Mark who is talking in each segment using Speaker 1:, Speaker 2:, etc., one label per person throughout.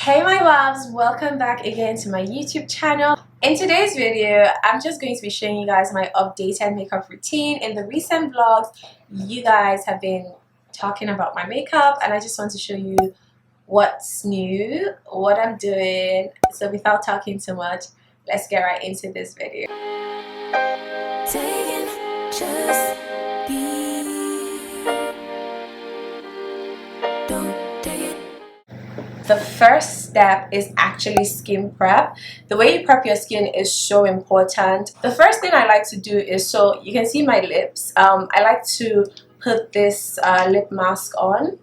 Speaker 1: Hey my loves, welcome back again to my YouTube channel. In today's video, I'm just going to be showing you guys my updated makeup routine. In the recent vlogs, you guys have been talking about my makeup and I just want to show you what's new, what I'm doing. So without talking too much, let's get right into this video. The first step is actually skin prep. The way you prep your skin is so important. The first thing I like to do is, so you can see my lips, I like to put this lip mask on.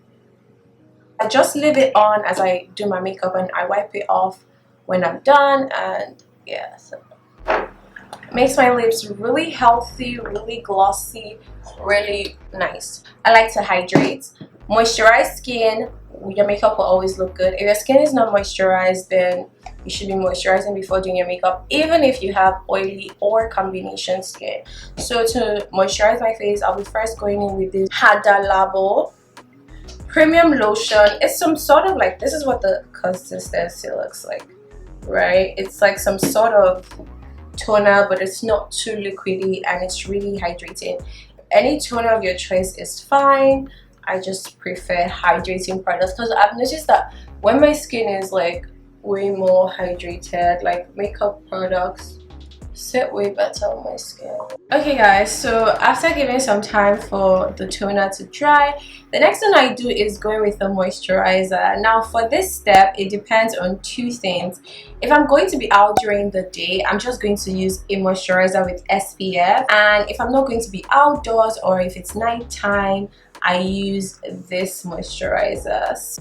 Speaker 1: I just leave it on as I do my makeup and I wipe it off when I'm done, and yeah, so it makes my lips really healthy, really glossy, really nice. I like to hydrate. Moisturized skin, your makeup will always look good. If your skin is not moisturized, then you should be moisturizing before doing your makeup, even if you have oily or combination skin. So to moisturize my face, I'll be first going in with this Hada Labo premium lotion. It's some sort of like, this is what the consistency looks like, right? It's like some sort of toner, but it's not too liquidy and it's really hydrating. Any toner of your choice is fine. I just prefer hydrating products because I've noticed that when my skin is like way more hydrated, like makeup products sit way better on my skin. Okay guys, so after giving some time for the toner to dry, the next thing I do is go with the moisturizer. Now for this step, it depends on two things. If I'm going to be out during the day, I'm just going to use a moisturizer with SPF, and if I'm not going to be outdoors or if it's nighttime, I use this moisturizer.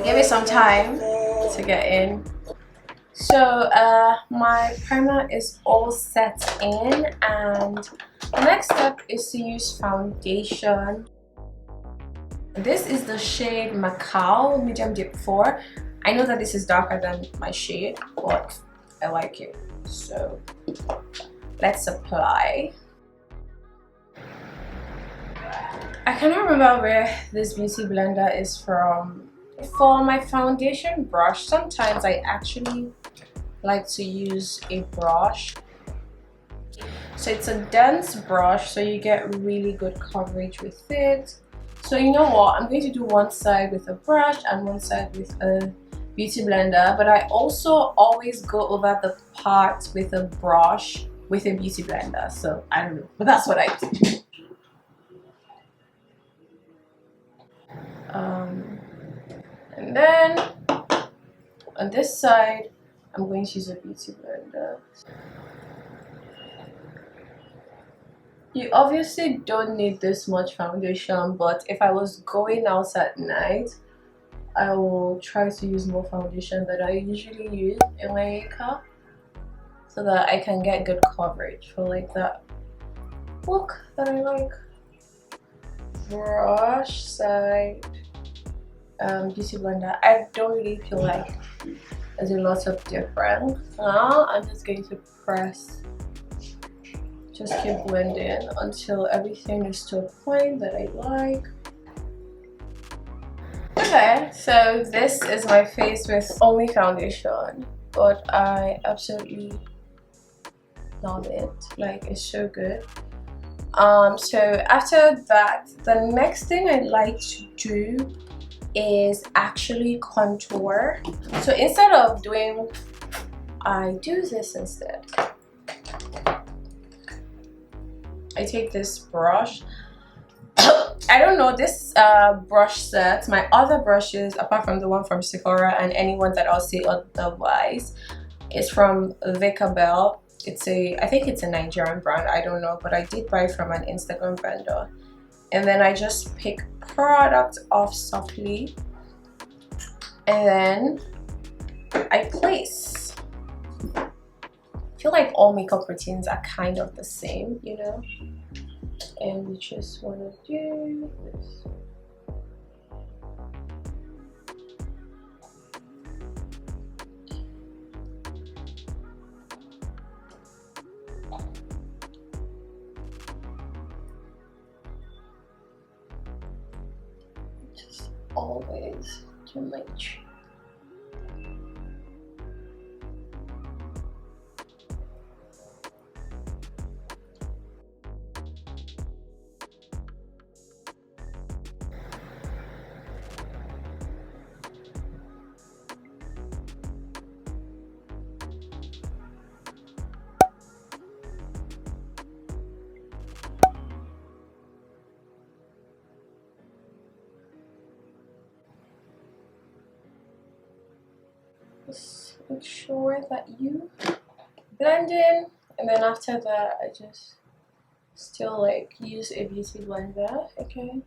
Speaker 1: Give it some time to get in. So my primer is all set in, and the next step is to use foundation. This is the shade Macau Medium Dip 4. I know that this is darker than my shade, but I like it. So let's apply. I cannot remember where this beauty blender is from. For my foundation brush, sometimes I actually like to use a brush. So it's a dense brush, so you get really good coverage with it. So you know what, I'm going to do one side with a brush and one side with a beauty blender, but I also always go over the part with a brush with a beauty blender. So I don't know, but that's what I do. And then on this side, I'm going to use a beauty blender. You obviously don't need this much foundation, but if I was going out at night, I will try to use more foundation than I usually use in my makeup so that I can get good coverage for like that look that I like. Brush side, beauty blender. I don't really feel like there's a lot of difference. Now I'm just going to press, just keep blending until everything is to a point that I like. Okay, so this is my face with only foundation, but I absolutely love it. Like, it's so good. So after that, the next thing I'd like to do is actually contour. So instead of doing, I do this instead. I take this brush. I don't know, this brush set, my other brushes apart from the one from Sephora and any one that I'll say otherwise, is from Vicabel. It's a, I think it's a Nigerian brand, I don't know, but I did buy it from an Instagram vendor. And then I just pick product off softly and then I place. I feel like all makeup routines are kind of the same, you know, and we just want to do this. always to my chin. Just make sure that you blend in, and then after that I just still like use a beauty blender, okay,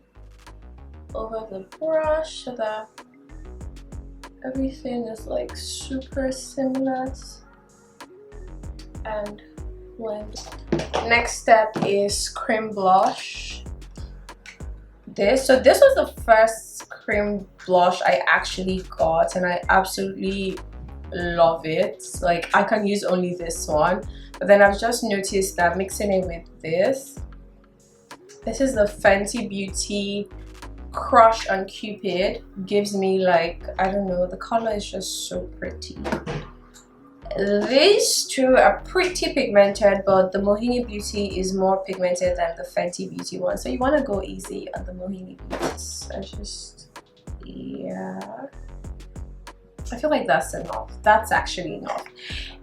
Speaker 1: over the brush so that everything is like super seamless and blend. Next step is cream blush. This was the first cream blush I actually got, and I absolutely love it. Like, I can use only this one, but then I've just noticed that mixing it with this is the Fenty Beauty Crush on Cupid, gives me like, I don't know, the color is just so pretty. These two are pretty pigmented, but the Mohini Beauty is more pigmented than the Fenty Beauty one, so you want to go easy on the Mohini Beauty. I just, yeah, I feel like that's enough. That's actually enough.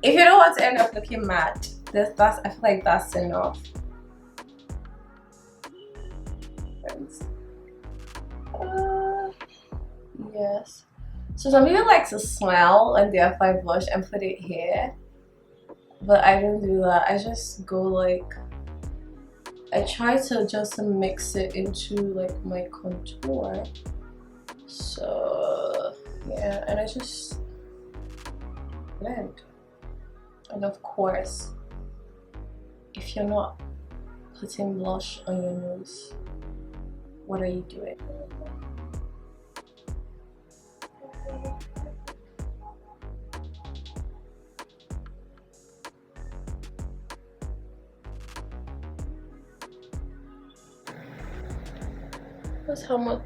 Speaker 1: If you don't want to end up looking matte, I feel like that's enough. Yes. So some people like to smile when they apply blush and put it here, but I don't do that. I just go like, I try to just mix it into like my contour. So yeah, and I just blend. And of course, if you're not putting blush on your nose, what are you doing? That's how much.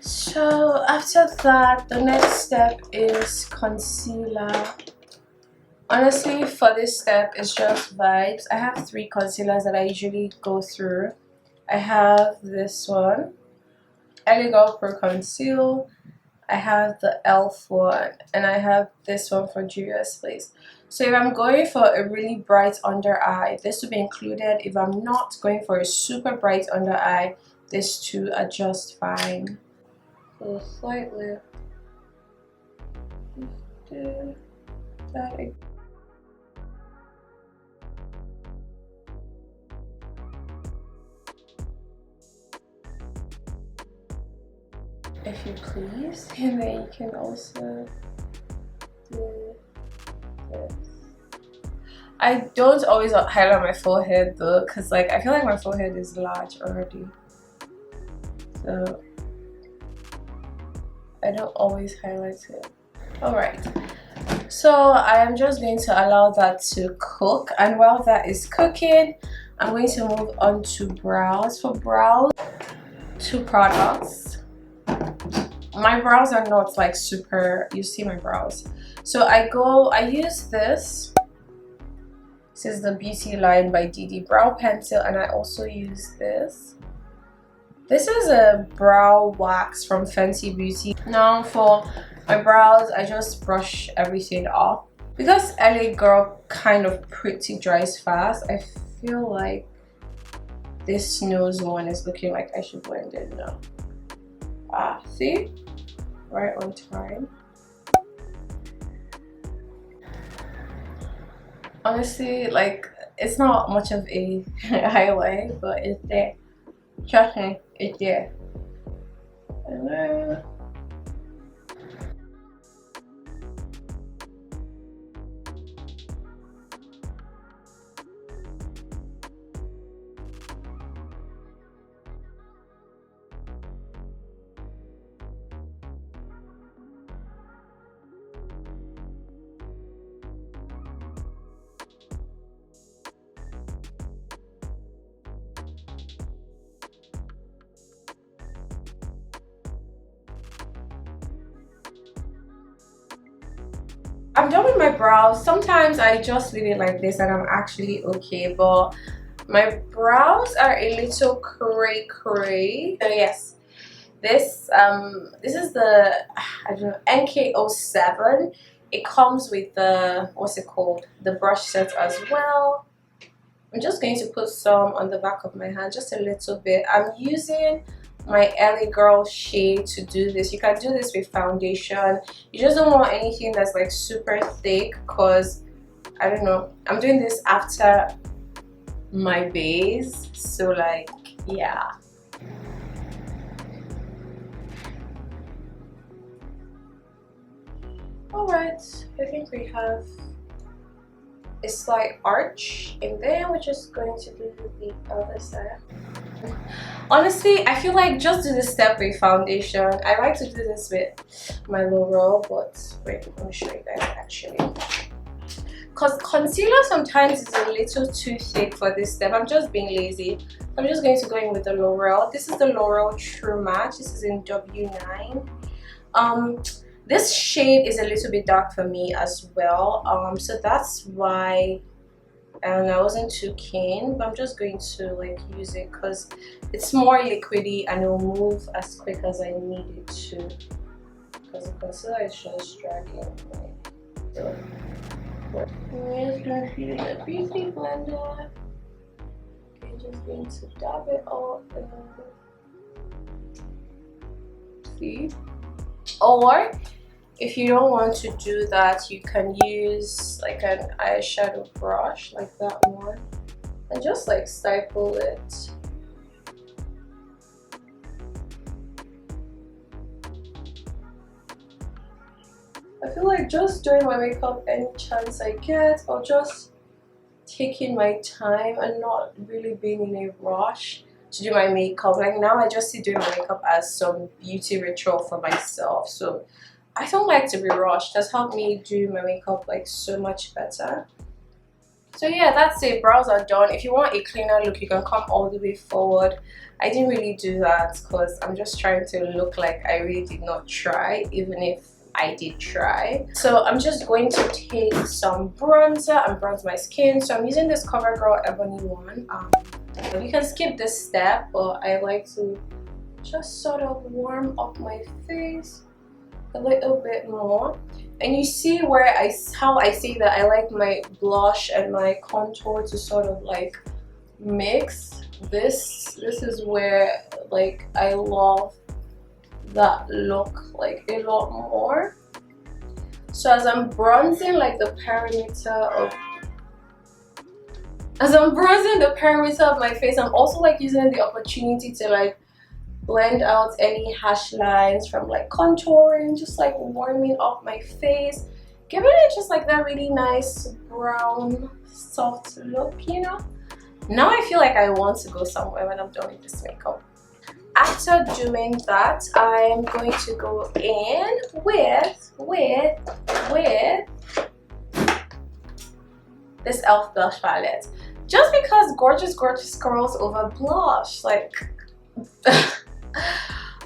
Speaker 1: So after that, the next step is concealer. Honestly, for this step, it's just vibes. I have 3 concealers that I usually go through. I have this one, LA Girl Pro Conceal. I have the e.l.f. one, and I have this one for Juvia's Place. So if I'm going for a really bright under eye, this will be included. If I'm not going for a super bright under eye, these two are just fine. So slightly do that again. If you please, and then you can also do this. I don't always highlight my forehead though, because like I feel like my forehead is large already, so I don't always highlight it. Alright, so I am just going to allow that to cook, and while that is cooking, I'm going to move on to brows. For brows, 2 products. My brows are not like super, you see my brows, so I use this. This is the Beauty Line by DD Brow Pencil, and I also use this. This is a brow wax from Fenty Beauty. Now for my brows, I just brush everything off. Because LA Girl kind of pretty dries fast, I feel like this nose one is looking like I should blend it now. See? Right on time. Honestly, like, it's not much of a highlight, but it's there. Trust me, it's there. And then I'm done with my brows. Sometimes I just leave it like this and I'm actually okay, but my brows are a little cray. So yes, this is the, I don't know, NK07. It comes with the, what's it called, the brush set as well. I'm just going to put some on the back of my hand, just a little bit. I'm using my LA Girl shade to do this. You can do this with foundation. You just don't want anything that's like super thick, because I don't know, I'm doing this after my base, so like, yeah. Alright, I think we have a slight arch, and then we're just going to do the other side. Honestly, I feel like just do this step with foundation. I like to do this with my L'Oreal, but wait, let me show you guys actually. Because concealer sometimes is a little too thick for this step. I'm just being lazy. I'm just going to go in with the L'Oreal. This is the L'Oreal True Match. This is in W9. This shade is a little bit dark for me as well. So that's why I wasn't too keen, but I'm just going to like use it because it's more liquidy and it'll move as quick as I need it to, because the concealer is just dragging. So I'm just going to use a beauty blender. I'm just going to dab it all in. See? Or if you don't want to do that, you can use like an eyeshadow brush like that one and just like stipple it. I feel like just doing my makeup any chance I get, or just taking my time and not really being in a rush to do my makeup. Like now I just see doing my makeup as some beauty ritual for myself, so I don't like to be rushed. That's helped me do my makeup like so much better. So yeah, that's it. Brows are done. If you want a cleaner look, you can come all the way forward. I didn't really do that because I'm just trying to look like I really did not try, even if I did try. So I'm just going to take some bronzer and bronze my skin. So I'm using this CoverGirl Ebony one. You can skip this step, but I like to just sort of warm up my face a little bit more. And you see where how I say that I like my blush and my contour to sort of like mix. This is where like I love that look like a lot more. So as I'm bronzing like the perimeter of my face, I'm also like using the opportunity to like blend out any hash lines from like contouring, just like warming up my face, giving it just like that really nice brown soft look, you know. Now I feel like I want to go somewhere when I'm done with this makeup. After doing that, I'm going to go in with this e.l.f. blush palette, just because gorgeous girls over blush. Like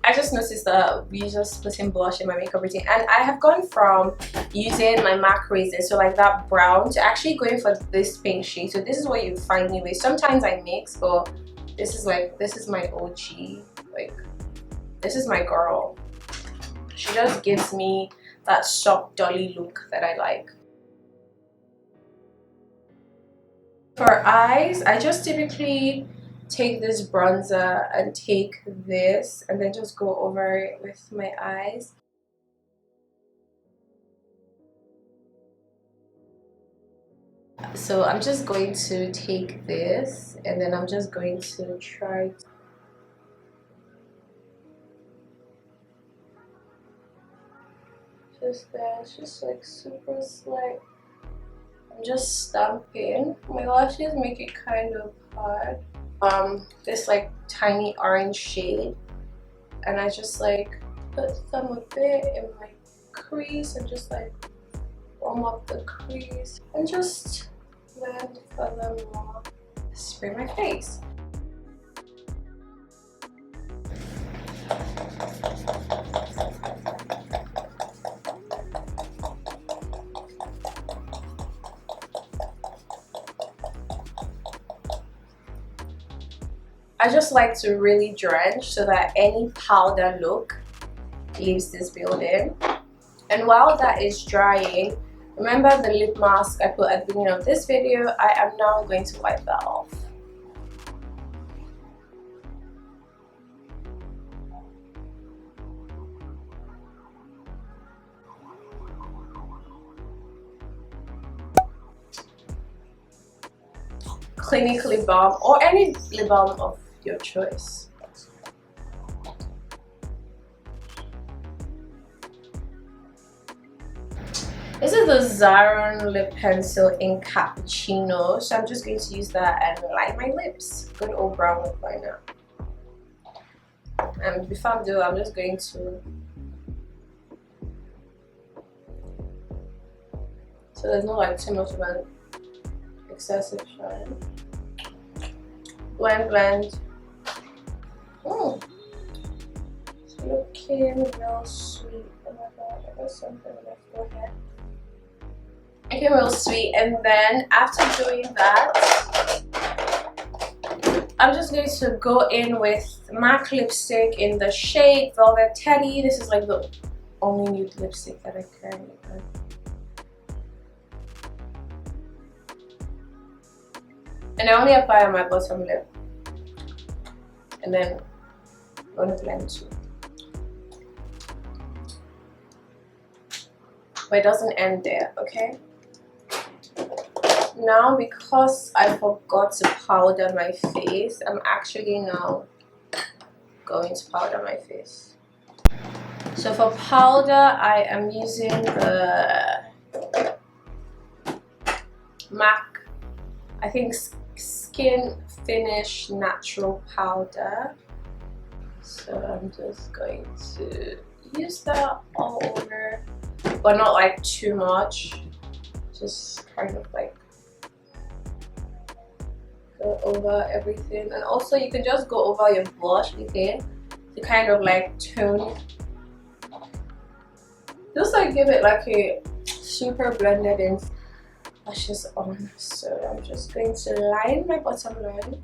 Speaker 1: I just noticed that we just putting blush in my makeup routine, and I have gone from using my MAC Raisin, so like that brown, to actually going for this pink shade. So this is what you find me with. Sometimes I mix, but this is my OG. Like this is my girl. She just gives me that soft dolly look that I like. For eyes, I just typically take this bronzer and take this and then just go over it with my eyes. So I'm just going to take this and then I'm just going to try just there. It's just like super slight. I'm just stamping. My lashes make it kind of hard. This like tiny orange shade, and I just like put some of it in my crease and just like warm up the crease and just blend furthermore. Spray my face. I just like to really drench so that any powder look leaves this building. And while that is drying, remember the lip mask I put at the beginning of this video? I am now going to wipe that off. Clinique lip balm or any lip balm of your choice. This is the Zaron lip pencil in cappuccino, so I'm just going to use that and line my lips. Good old brown lip liner. And before I do, I'm just going to, so there's not like too much of an excessive shine. Blend. Oh, it's looking real sweet. Oh my god, I got something on my forehead. Looking real sweet, and then after doing that, I'm just going to go in with MAC lipstick in the shade Velvet Teddy. This is like the only nude lipstick that I currently have. And I only apply on my bottom lip, and then I'm going to blend too. But it doesn't end there, okay? Now, because I forgot to powder my face, I'm actually now going to powder my face. So for powder, I am using the MAC, I think, Skin Finish Natural Powder. So I'm just going to use that all over, but not like too much, just kind of like go over everything. And also you can just go over your blush again to kind of like tone, just like give it like a super blended in lashes on. So I'm just going to line my bottom line.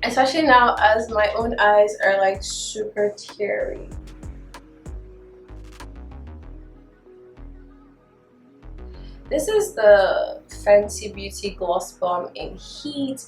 Speaker 1: Especially now as my own eyes are like super teary. This is the Fenty Beauty Gloss Bomb in Heat.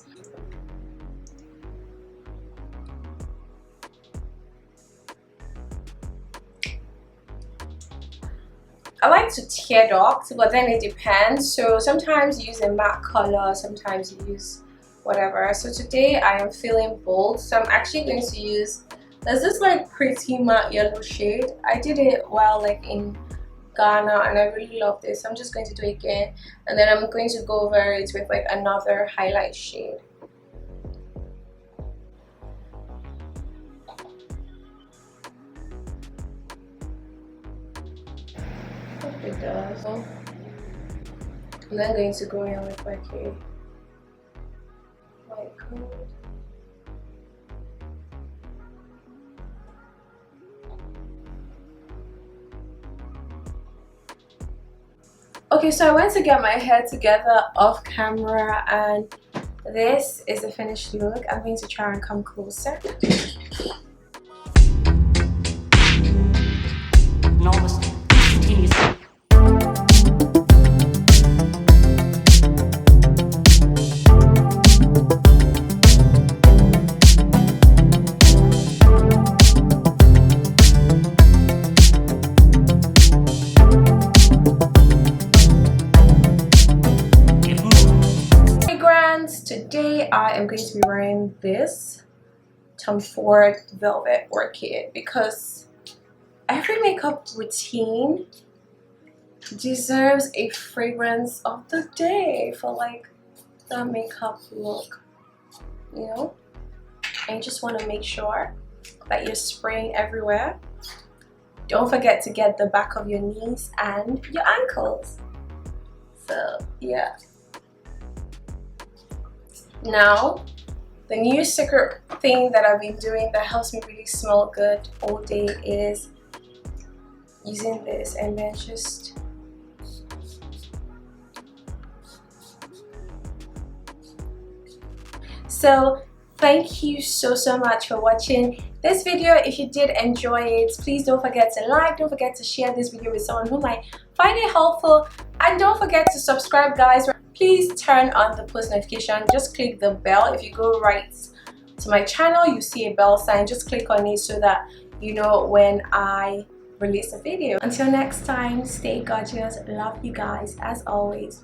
Speaker 1: I like to tear duct, but then it depends. So sometimes you use a matte color, sometimes you use whatever. So today I am feeling bold, so I'm actually going to use, there's this like pretty matte yellow shade. I did it while like in Ghana and I really love this. I'm just going to do it again, and then I'm going to go over it with like another highlight shade. It does. I'm then going to go in with like a white coat. Okay, so I went to get my hair together off camera, and this is the finished look. I'm going to try and come closer. Today I am going to be wearing this Tom Ford Velvet Orchid because every makeup routine deserves a fragrance of the day for like the makeup look, you know, and you just want to make sure that you're spraying everywhere. Don't forget to get the back of your knees and your ankles. So yeah. Now, the new secret thing that I've been doing that helps me really smell good all day is using this, and then just so thank you so much for watching this video. If you did enjoy it, please don't forget to like, don't forget to share this video with someone who might find it helpful, and don't forget to subscribe, guys. Please turn on the post notification. Just click the bell. If you go right to my channel, you see a bell sign. Just click on it so that you know when I release a video. Until next time, stay gorgeous. Love you guys as always.